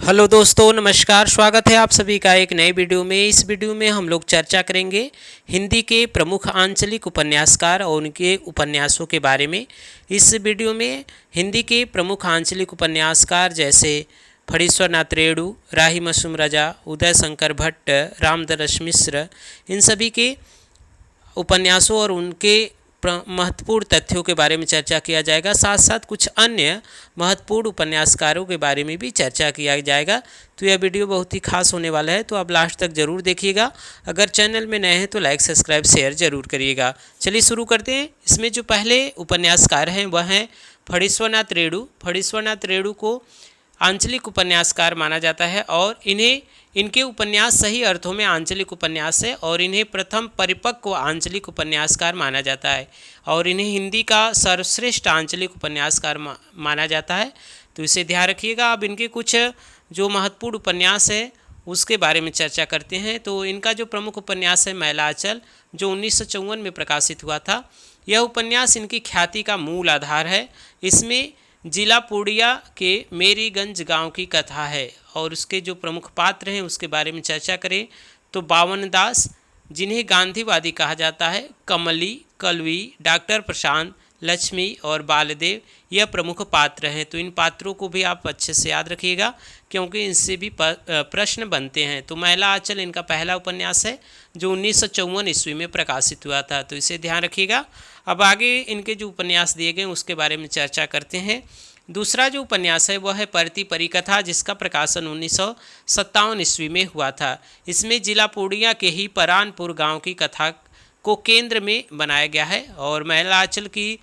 Hello दोस्तों, नमस्कार। स्वागत है आप सभी का एक नए वीडियो में। इस वीडियो में हम लोग चर्चा करेंगे हिंदी के प्रमुख आंचलिक उपन्यासकार और उनके उपन्यासों के बारे में। इस वीडियो में हिंदी के प्रमुख आंचलिक उपन्यासकार जैसे फणीश्वर नाथ रेणु, राही मासूम रजा, उदय शंकर भट्ट, रामदरस मिश्र, इन सभी के उपन्यासों और उनके महत्वपूर्ण तथ्यों के बारे में चर्चा किया जाएगा। साथ साथ कुछ अन्य महत्वपूर्ण उपन्यासकारों के बारे में भी चर्चा किया जाएगा। तो यह वीडियो बहुत ही खास होने वाला है, तो आप लास्ट तक जरूर देखिएगा। अगर चैनल में नए हैं तो लाइक, सब्सक्राइब, शेयर जरूर करिएगा। चलिए शुरू करते हैं। इसमें जो पहले उपन्यासकार हैं वह हैं फणीश्वर नाथ रेणु। फणीश्वर नाथ रेणु को आंचलिक उपन्यासकार माना जाता है और इनके उपन्यास सही अर्थों में आंचलिक उपन्यास है और इन्हें प्रथम परिपक्व आंचलिक उपन्यासकार माना जाता है और इन्हें हिंदी का सर्वश्रेष्ठ आंचलिक उपन्यासकार माना जाता है। तो इसे ध्यान रखिएगा। अब इनके कुछ जो महत्वपूर्ण उपन्यास है उसके बारे में चर्चा करते हैं। तो इनका जो प्रमुख उपन्यास है मैला आंचल, जो 1954 में प्रकाशित हुआ था। यह उपन्यास इनकी ख्याति का मूल आधार है। इसमें जिला पूर्णिया के मेरीगंज गांव की कथा है और उसके जो प्रमुख पात्र हैं उसके बारे में चर्चा करें तो बावन दास, जिन्हें गांधीवादी कहा जाता है, कमली, कलवी, डॉक्टर प्रशांत, लक्ष्मी और बालदेव, यह प्रमुख पात्र हैं। तो इन पात्रों को भी आप अच्छे से याद रखिएगा क्योंकि इनसे भी प्रश्न बनते हैं। तो मैला आंचल इनका पहला उपन्यास है जो 1954 ईस्वी में प्रकाशित हुआ था, तो इसे ध्यान रखिएगा। अब आगे इनके जो उपन्यास दिए गए उसके बारे में चर्चा करते हैं। दूसरा जो उपन्यास है वह है परती परिकथा, जिसका प्रकाशन 1957 ईस्वी में हुआ था। इसमें जिला पूर्णिया के ही परानपुर गांव की कथा को केंद्र में बनाया गया है और मैला आंचल की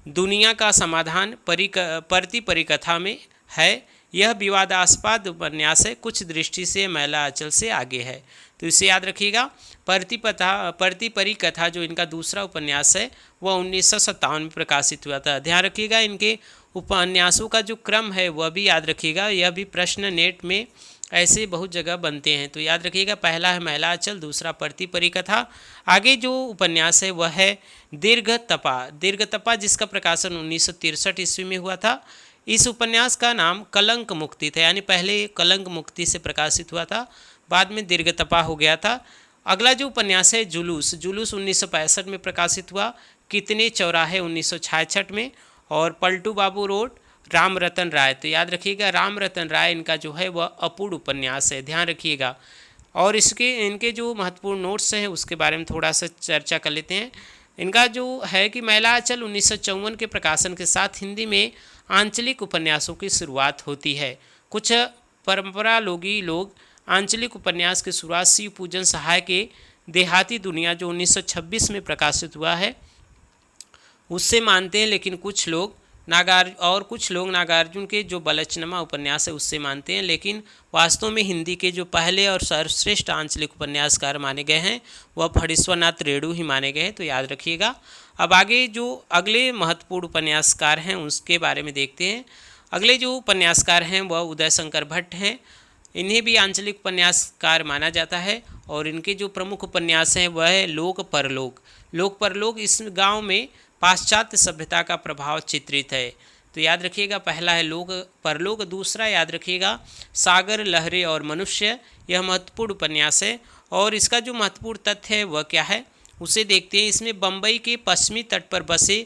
दुनिया का समाधान परती परिकथा में है। यह विवादास्पद उपन्यास है, कुछ दृष्टि से मैला आंचल से आगे है, तो इसे याद रखिएगा। परती परिकथा जो इनका दूसरा उपन्यास है वह 1957 में प्रकाशित हुआ था। ध्यान रखिएगा इनके उपन्यासों का जो क्रम है वह भी याद रखिएगा। यह भी प्रश्न नेट में ऐसे बहुत जगह बनते हैं, तो याद रखिएगा। पहला है मैला आंचल, दूसरा परती परिकथा। आगे जो उपन्यास है वह है दीर्घतपा, जिसका प्रकाशन 1963 ईस्वी में हुआ था। इस उपन्यास का नाम कलंक मुक्ति था, यानी पहले कलंक मुक्ति से प्रकाशित हुआ था, बाद में दीर्घतपा हो गया था। अगला जो उपन्यास है जुलूस 1965 में प्रकाशित हुआ। कितने चौराहे 1966 में और पलटू बाबू रोड राम रतन राय। तो याद रखिएगा राम रतन राय इनका जो है वह अपूर्ण उपन्यास है, ध्यान रखिएगा। और इनके जो महत्वपूर्ण नोट्स हैं उसके बारे में थोड़ा सा चर्चा कर लेते हैं। इनका जो है कि मैला आंचल 1954 के प्रकाशन के साथ हिंदी में आंचलिक उपन्यासों की शुरुआत होती है। कुछ परंपरा लोग आंचलिक उपन्यास की शुरुआत शिव पूजन सहाय के देहाती दुनिया जो 1926 में प्रकाशित हुआ है उससे मानते हैं, लेकिन कुछ लोग नागार्जुन के जो बलचनमा उपन्यास है उससे मानते हैं। लेकिन वास्तव में हिंदी के जो पहले और सर्वश्रेष्ठ आंचलिक उपन्यासकार माने गए हैं वह फणीश्वर नाथ रेणु ही माने गए हैं, तो याद रखिएगा। अब आगे जो अगले महत्वपूर्ण उपन्यासकार हैं उसके बारे में देखते हैं। अगले जो उपन्यासकार हैं वह उदय शंकर भट्ट हैं। इन्हें भी आंचलिक उपन्यासकार माना जाता है और इनके जो प्रमुख उपन्यास हैं वह है लोक परलोक। इस गांव में पाश्चात्य सभ्यता का प्रभाव चित्रित है, तो याद रखिएगा पहला है लोक परलोक, दूसरा याद रखिएगा सागर, लहरें और मनुष्य। यह महत्वपूर्ण उपन्यास है और इसका जो महत्वपूर्ण तथ्य है वह क्या है उसे देखते हैं। इसमें बम्बई के पश्चिमी तट पर बसे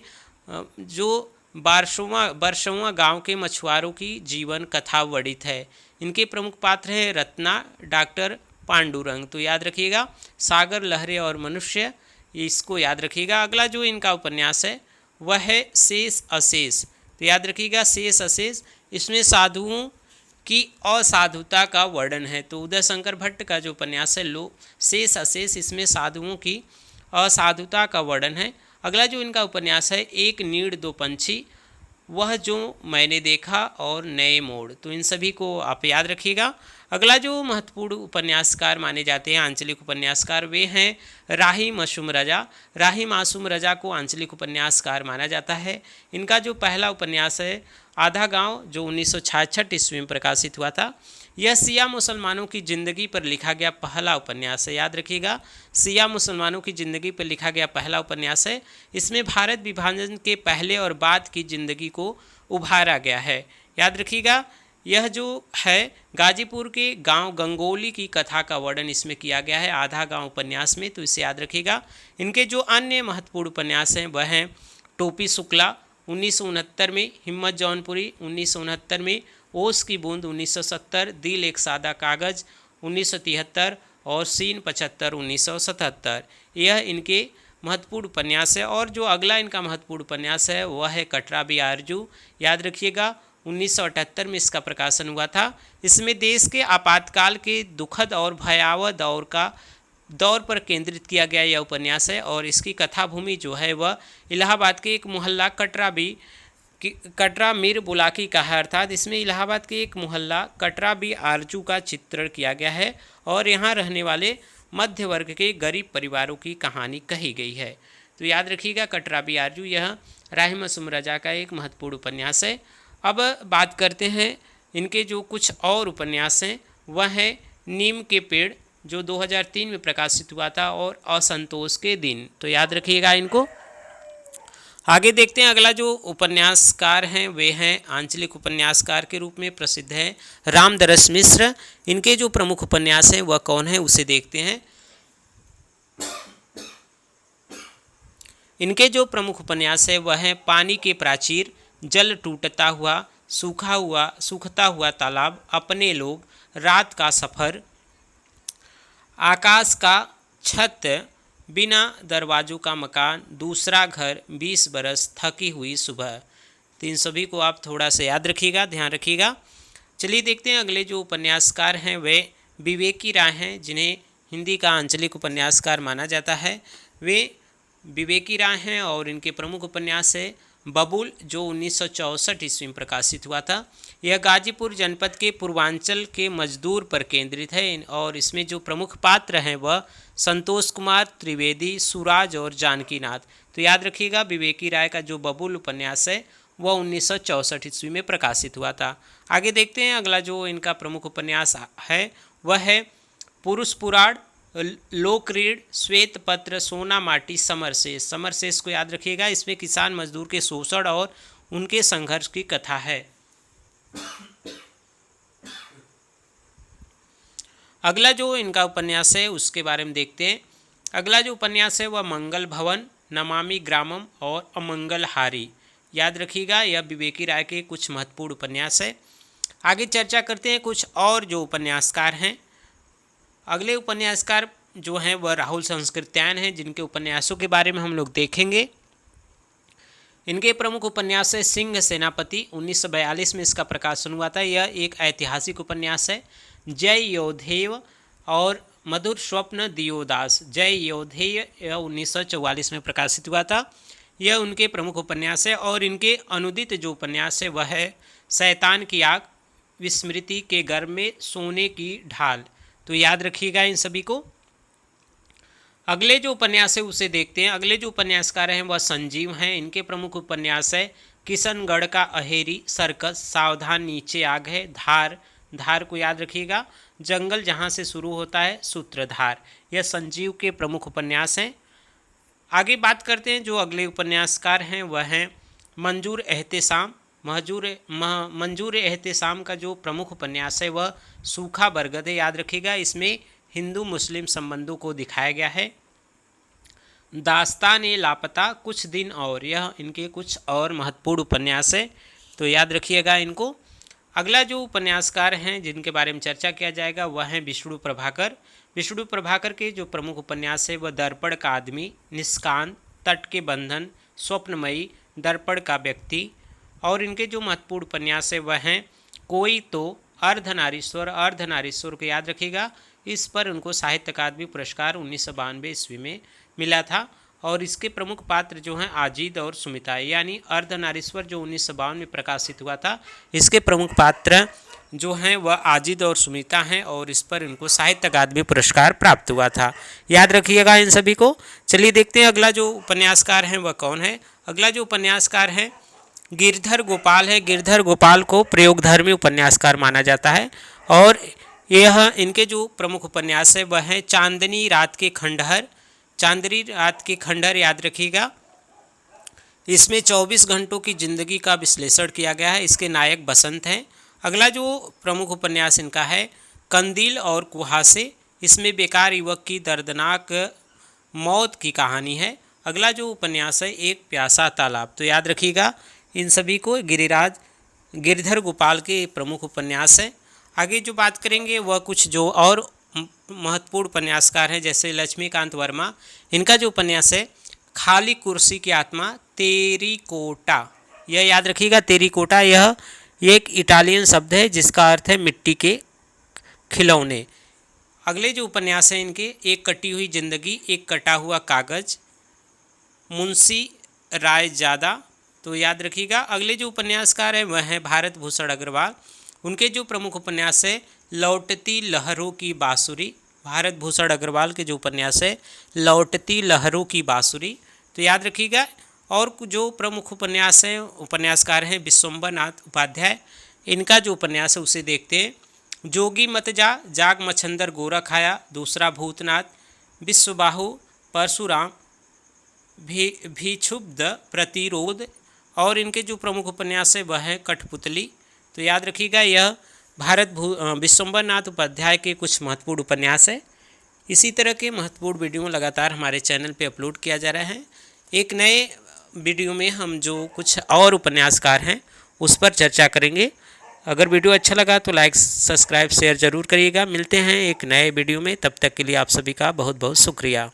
जो बरसुआ गांव के मछुआरों की जीवन कथा वर्णित है। इनके प्रमुख पात्र हैं रत्ना, डॉक्टर पांडुरंग। तो याद रखिएगा सागर, लहरें और मनुष्य, इसको याद रखिएगा। अगला जो इनका उपन्यास है वह है शेष अशेष। तो याद रखिएगा शेष अशेष, इसमें साधुओं की असाधुता का वर्णन है। तो उदय शंकर भट्ट का जो उपन्यास है शेष अशेष, इसमें साधुओं की असाधुता का वर्णन है। अगला जो इनका उपन्यास है एक नीड़ दो पंछी, वह जो मैंने देखा और नए मोड़। तो इन सभी को आप याद रखिएगा। अगला जो महत्वपूर्ण उपन्यासकार माने जाते हैं आंचलिक उपन्यासकार वे हैं राही मासूम रजा। राही मासूम रजा को आंचलिक उपन्यासकार माना जाता है। इनका जो पहला उपन्यास है आधा गांव जो 1966 ईस्वी में प्रकाशित हुआ था। यह सिया मुसलमानों की ज़िंदगी पर लिखा गया पहला उपन्यास है। याद रखिएगा सिया मुसलमानों की ज़िंदगी पर लिखा गया पहला उपन्यास है। इसमें भारत विभाजन के पहले और बाद की ज़िंदगी को उभारा गया है। याद रखिएगा यह जो है गाजीपुर के गांव गंगोली की कथा का वर्णन इसमें किया गया है आधा गांव उपन्यास में, तो इसे याद रखिएगा। इनके जो अन्य महत्वपूर्ण उपन्यास हैं वह हैं टोपी शुक्ला 1969 में, हिम्मत जौनपुरी 1969 में, ओस की बूंद 1970, दिल एक सादा कागज़ 1973 और सीन 75 1977। यह इनके महत्वपूर्ण उपन्यास है। और जो अगला इनका महत्वपूर्ण उपन्यास है वह है कटरा भी आरजू, याद रखिएगा 1978 में इसका प्रकाशन हुआ था। इसमें देश के आपातकाल के दुखद और भयावह दौर पर केंद्रित किया गया यह उपन्यास है। और इसकी कथा भूमि जो है वह इलाहाबाद के एक मोहल्ला कटरा मीर बुलाकी का है, अर्थात इसमें इलाहाबाद के एक मोहल्ला कटरा भी आरजू का चित्रण किया गया है और यहाँ रहने वाले मध्य वर्ग के गरीब परिवारों की कहानी कही गई है। तो याद रखिएगा कटरा भी आरजू यह राही मासूम रजा का एक महत्वपूर्ण उपन्यास है। अब बात करते हैं इनके जो कुछ और उपन्यास हैं, वह है नीम के पेड़ जो 2003 में प्रकाशित हुआ था और असंतोष के दिन, तो याद रखिएगा इनको। आगे देखते हैं अगला जो उपन्यासकार हैं वे हैं आंचलिक उपन्यासकार के रूप में प्रसिद्ध हैं रामदरस मिश्र। इनके जो प्रमुख उपन्यास हैं वह कौन है उसे देखते हैं। इनके जो प्रमुख उपन्यास है वह है पानी के प्राचीर, जल टूटता हुआ, सूखता हुआ तालाब, अपने लोग, रात का सफ़र, आकाश का छत, बिना दरवाजों का मकान, दूसरा घर, 20 बरस, थकी हुई सुबह। तो इन सभी को आप थोड़ा सा याद रखिएगा, ध्यान रखिएगा। चलिए देखते हैं अगले जो उपन्यासकार हैं वे विवेकी राय हैं, जिन्हें हिंदी का आंचलिक उपन्यासकार माना जाता है। वे विवेकी राय हैं और इनके प्रमुख उपन्यास है बबुल जो 1964 ईस्वी में प्रकाशित हुआ था। यह गाजीपुर जनपद के पूर्वांचल के मजदूर पर केंद्रित है और इसमें जो प्रमुख पात्र हैं वह संतोष कुमार त्रिवेदी, सुराज और जानकीनाथ। तो याद रखिएगा विवेकी राय का जो बबुल उपन्यास है वह 1964 ईस्वी में प्रकाशित हुआ था। आगे देखते हैं अगला जो इनका प्रमुख उपन्यास है वह है पुरुष पुराण, लोकरीढ़, श्वेत पत्र, सोना माटी, समरसेस। समरसेस को याद रखिएगा, इसमें किसान मजदूर के शोषण और उनके संघर्ष की कथा है। अगला जो इनका उपन्यास है उसके बारे में देखते हैं। अगला जो उपन्यास है वह मंगल भवन, नमामि ग्रामम और अमंगलहारी। याद रखिएगा यह विवेकी राय के कुछ महत्वपूर्ण उपन्यास है। आगे चर्चा करते हैं कुछ और जो उपन्यासकार हैं। अगले उपन्यासकार जो हैं वह राहुल संस्कृत्यायन हैं, जिनके उपन्यासों के बारे में हम लोग देखेंगे। इनके प्रमुख उपन्यास है सिंह सेनापति, 1942 में इसका प्रकाशन हुआ था। यह एक ऐतिहासिक उपन्यास है। जय योधेय और मधुर स्वप्न दियोदास, जय योधेय 1944 में प्रकाशित हुआ था। यह उनके प्रमुख उपन्यास है। और इनके अनुदित जो उपन्यास है वह है शैतान की आग, विस्मृति के गर्भ में सोने की ढाल। तो याद रखिएगा इन सभी को। अगले जो उपन्यास है उसे देखते हैं। अगले जो उपन्यासकार हैं वह संजीव हैं। इनके प्रमुख उपन्यास है किशनगढ़ का अहेरी, सर्कस, सावधान नीचे आग है, धार, धार को याद रखिएगा, जंगल जहां से शुरू होता है, सूत्रधार। यह संजीव के प्रमुख उपन्यास हैं। आगे बात करते हैं जो अगले उपन्यासकार हैं वह हैं मंजूर एहतेशाम। मंजूर एहतेशाम का जो प्रमुख उपन्यास है वह सूखा बरगद है, याद रखिएगा। इसमें हिंदू मुस्लिम संबंधों को दिखाया गया है। दास्तान ए लापता, कुछ दिन और, यह इनके कुछ और महत्वपूर्ण उपन्यास है, तो याद रखिएगा इनको। अगला जो उपन्यासकार हैं जिनके बारे में चर्चा किया जाएगा वह हैं विष्णु प्रभाकर। विष्णु प्रभाकर के जो प्रमुख उपन्यास है वह दर्पण का आदमी, निष्कांत, तट के बंधन, स्वप्नमयी, दर्पण का व्यक्ति। और इनके जो महत्वपूर्ण उपन्यास है वह हैं कोई तो, अर्धनारीश्वर। अर्धनारीश्वर को याद रखिएगा, इस पर उनको साहित्य अकादमी पुरस्कार 1992 ईस्वी में मिला था। और इसके प्रमुख पात्र जो हैं आजीद और सुमिता, यानी अर्धनारीश्वर जो 1952 में प्रकाशित हुआ था, इसके प्रमुख पात्र जो हैं वह आजीद और सुमिता हैं और इस पर इनको साहित्य अकादमी पुरस्कार प्राप्त हुआ था। याद रखिएगा इन सभी को। चलिए देखते हैं अगला जो उपन्यासकार हैं वह कौन है। अगला जो उपन्यासकार हैं गिरधर गोपाल है। गिरधर गोपाल को प्रयोगधर्मी उपन्यासकार माना जाता है। और यह इनके जो प्रमुख उपन्यास है वह है चांदनी रात के खंडहर। चांदनी रात के खंडहर याद रखिएगा, इसमें 24 घंटों की जिंदगी का विश्लेषण किया गया है। इसके नायक बसंत हैं। अगला जो प्रमुख उपन्यास इनका है कंदील और कुहासे। इसमें बेकार युवक की दर्दनाक मौत की कहानी है। अगला जो उपन्यास है एक प्यासा तालाब। तो याद रखिएगा इन सभी को गिरधर गोपाल के प्रमुख उपन्यास हैं। आगे जो बात करेंगे वह कुछ जो और महत्वपूर्ण उपन्यासकार हैं, जैसे लक्ष्मीकांत वर्मा। इनका जो उपन्यास है खाली कुर्सी की आत्मा, तेरिकोटा। यह याद रखिएगा, तेरिकोटा यह एक इटालियन शब्द है जिसका अर्थ है मिट्टी के खिलौने। अगले जो उपन्यास हैं इनके एक कटी हुई जिंदगी, एक कटा हुआ कागज, मुंशी रायजादा। तो याद रखिएगा अगले जो उपन्यासकार हैं वह हैं भारत भूषण अग्रवाल। उनके जो प्रमुख उपन्यास है लौटती लहरों की बांसुरी। भारत भूषण अग्रवाल के जो उपन्यास है लौटती लहरों की बांसुरी। तो याद रखिएगा। और जो प्रमुख उपन्यास हैं उपन्यासकार हैं विश्वम्बर नाथ उपाध्याय। इनका जो उपन्यास है उसे देखते हैं। जोगी मत जा, जाग मच्छंदर गोरख आया, दूसरा भूतनाथ, विश्वबाहु, परशुराम, भिक्षुब्ध प्रतिरोध। और इनके जो प्रमुख उपन्यास है वह है कठपुतली। तो याद रखिएगा यह विश्वम्बर नाथ उपाध्याय के कुछ महत्वपूर्ण उपन्यास है। इसी तरह के महत्वपूर्ण वीडियो लगातार हमारे चैनल पे अपलोड किया जा रहा है। एक नए वीडियो में हम जो कुछ और उपन्यासकार हैं उस पर चर्चा करेंगे। अगर वीडियो अच्छा लगा तो लाइक सब्सक्राइब शेयर ज़रूर करिएगा। मिलते हैं एक नए वीडियो में, तब तक के लिए आप सभी का बहुत बहुत शुक्रिया।